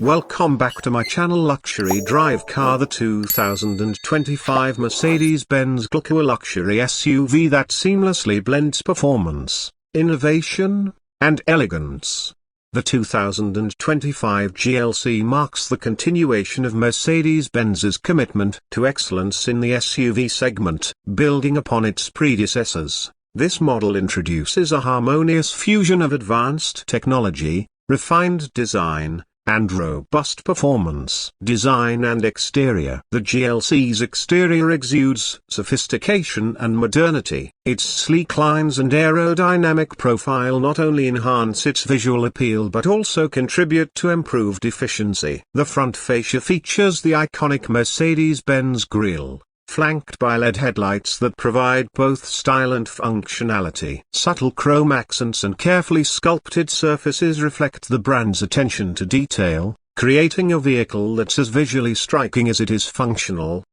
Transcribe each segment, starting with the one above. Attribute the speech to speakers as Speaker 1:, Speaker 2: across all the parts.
Speaker 1: Welcome back to my channel Luxury Drive Car. The 2025 Mercedes-Benz GLC, a luxury SUV that seamlessly blends performance, innovation, and elegance. The 2025 GLC marks the continuation of Mercedes-Benz's commitment to excellence in the SUV segment, building upon its predecessors. This model introduces a harmonious fusion of advanced technology, refined design, and robust performance. Design and exterior. The GLC's exterior exudes sophistication and modernity. Its sleek lines and aerodynamic profile not only enhance its visual appeal but also contribute to improved efficiency. The front fascia features the iconic Mercedes-Benz grille, flanked by LED headlights that provide both style and functionality. Subtle chrome accents and carefully sculpted surfaces reflect the brand's attention to detail, creating a vehicle that's as visually striking as it is functional.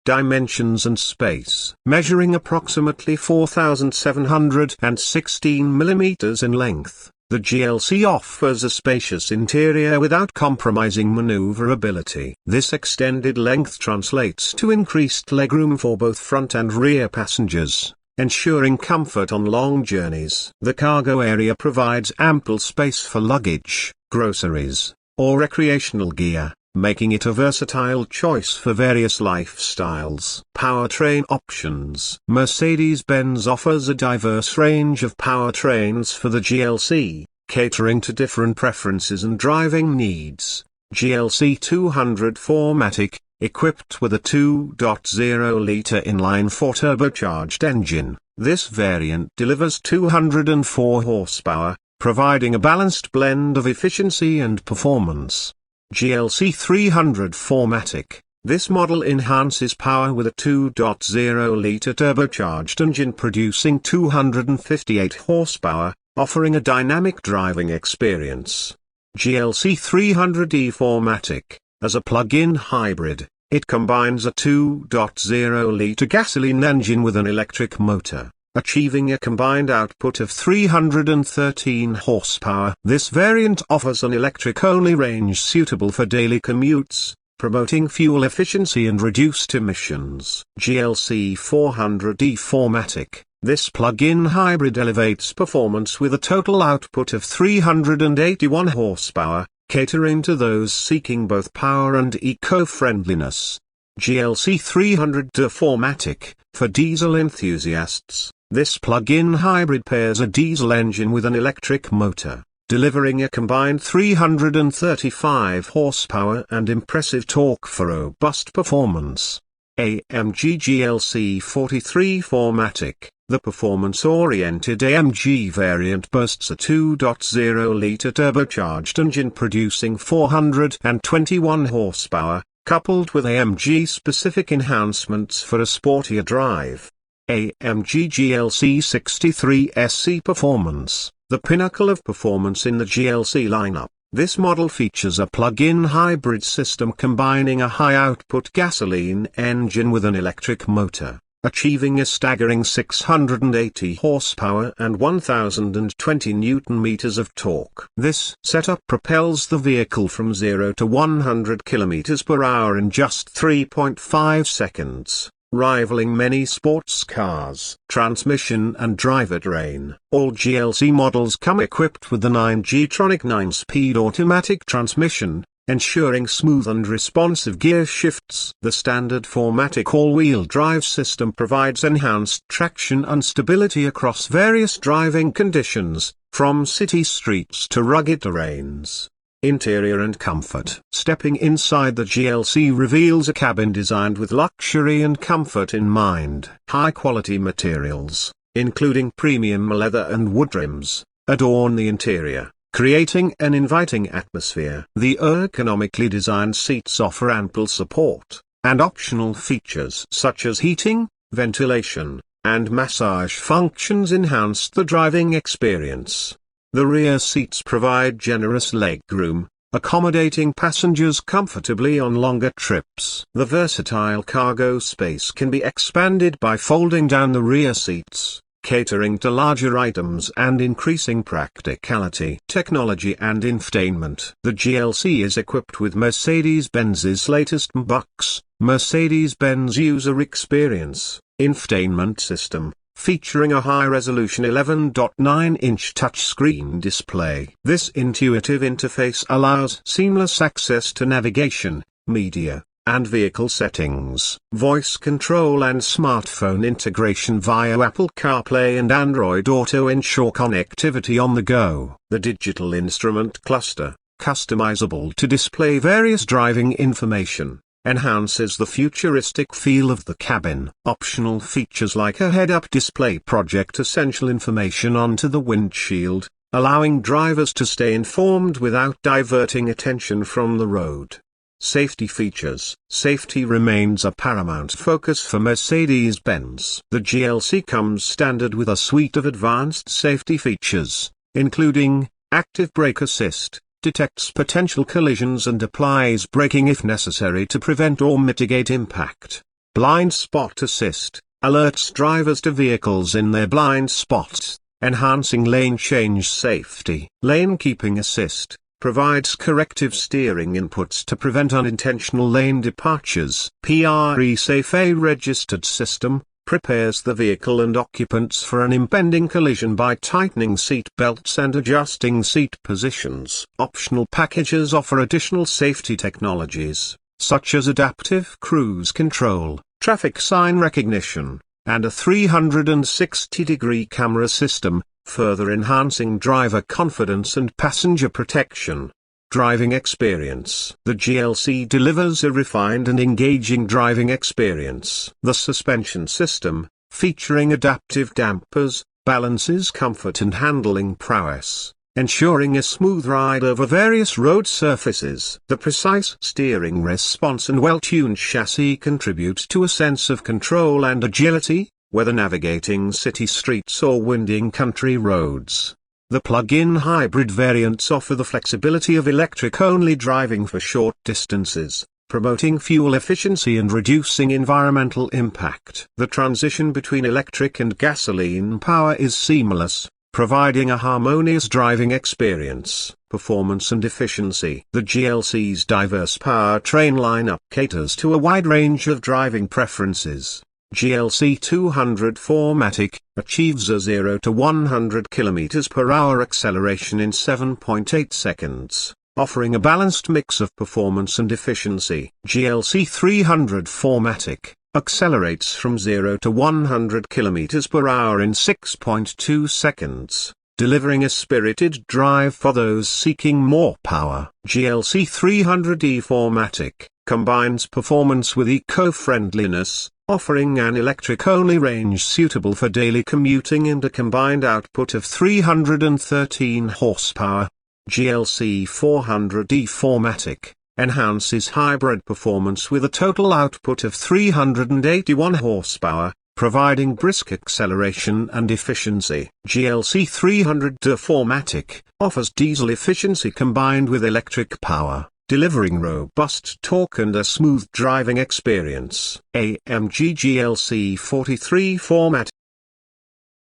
Speaker 1: Dimensions and space. Measuring approximately 4,716 mm in length, the GLC offers a spacious interior without compromising maneuverability. This extended length translates to increased legroom for both front and rear passengers, ensuring comfort on long journeys. The cargo area provides ample space for luggage, groceries, or recreational gear, making it a versatile choice for various lifestyles. Powertrain options. Mercedes-Benz offers a diverse range of powertrains for the GLC, catering to different preferences and driving needs. GLC 200 4MATIC, equipped with a 2.0-liter inline-4 turbocharged engine. This variant delivers 204 horsepower, providing a balanced blend of efficiency and performance. GLC 300 4MATIC. This model enhances power with a 2.0-liter turbocharged engine producing 258 horsepower, offering a dynamic driving experience. GLC 300e 4MATIC. As a plug-in hybrid, it combines a 2.0-liter gasoline engine with an electric motor, achieving a combined output of 313 horsepower. This variant offers an electric-only range suitable for daily commutes, promoting fuel efficiency and reduced emissions. GLC 400e 4MATIC. This plug-in hybrid elevates performance with a total output of 381 horsepower, catering to those seeking both power and eco-friendliness. GLC 300e 4MATIC. For diesel enthusiasts, this plug-in hybrid pairs a diesel engine with an electric motor, delivering a combined 335 horsepower and impressive torque for robust performance. AMG GLC 43 4MATIC. The performance-oriented AMG variant boasts a 2.0-liter turbocharged engine producing 421 horsepower, coupled with AMG-specific enhancements for a sportier drive. AMG GLC 63 SC Performance. The pinnacle of performance in the GLC lineup. This model features a plug-in hybrid system combining a high-output gasoline engine with an electric motor, achieving a staggering 680 horsepower and 1,020 Nm of torque. This setup propels the vehicle from 0 to 100 km/h in just 3.5 seconds, rivaling many sports cars. Transmission and drivetrain. All GLC models come equipped with the 9G-tronic 9-speed automatic transmission, ensuring smooth and responsive gear shifts. The standard 4MATIC all-wheel drive system provides enhanced traction and stability across various driving conditions, from city streets to rugged terrains. Interior and comfort. Stepping inside the GLC reveals a cabin designed with luxury and comfort in mind. High-quality materials, including premium leather and wood trims, adorn the interior, creating an inviting atmosphere. The ergonomically designed seats offer ample support, and optional features such as heating, ventilation, and massage functions enhance the driving experience. The rear seats provide generous legroom, accommodating passengers comfortably on longer trips. The versatile cargo space can be expanded by folding down the rear seats, catering to larger items and increasing practicality. Technology and infotainment. The GLC is equipped with Mercedes-Benz's latest MBUX, Mercedes-Benz User Experience, infotainment system, featuring a high-resolution 11.9-inch touchscreen display. This intuitive interface allows seamless access to navigation, media, and vehicle settings. Voice control and smartphone integration via Apple CarPlay and Android Auto ensure connectivity on the go. The digital instrument cluster, customizable to display various driving information, enhances the futuristic feel of the cabin. Optional features like a head-up display project essential information onto the windshield, allowing drivers to stay informed without diverting attention from the road. Safety features. Safety remains a paramount focus for Mercedes-Benz. The GLC comes standard with a suite of advanced safety features, including active brake assist, detects potential collisions and applies braking if necessary to prevent or mitigate impact. Blind spot assist, alerts drivers to vehicles in their blind spots, enhancing lane change safety. Lane keeping assist, provides corrective steering inputs to prevent unintentional lane departures. PRE-Safe, a registered system, prepares the vehicle and occupants for an impending collision by tightening seat belts and adjusting seat positions. Optional packages offer additional safety technologies, such as adaptive cruise control, traffic sign recognition, and a 360-degree camera system, further enhancing driver confidence and passenger protection. Driving experience. The GLC delivers a refined and engaging driving experience. The suspension system, featuring adaptive dampers, balances comfort and handling prowess, ensuring a smooth ride over various road surfaces. The precise steering response and well-tuned chassis contribute to a sense of control and agility, whether navigating city streets or winding country roads. The plug-in hybrid variants offer the flexibility of electric-only driving for short distances, promoting fuel efficiency and reducing environmental impact. The transition between electric and gasoline power is seamless, providing a harmonious driving experience. Performance and efficiency. The GLC's diverse powertrain lineup caters to a wide range of driving preferences. GLC 200 4MATIC achieves a 0 to 100 km/h acceleration in 7.8 seconds, offering a balanced mix of performance and efficiency. GLC 300 4MATIC accelerates from 0 to 100 km/h in 6.2 seconds, delivering a spirited drive for those seeking more power. GLC 300E 4MATIC combines performance with eco-friendliness, offering an electric-only range suitable for daily commuting and a combined output of 313 horsepower. GLC 400E 4MATIC enhances hybrid performance with a total output of 381 horsepower, providing brisk acceleration and efficiency. GLC 300D 4MATIC offers diesel efficiency combined with electric power, delivering robust torque and a smooth driving experience. AMG GLC 43 4MATIC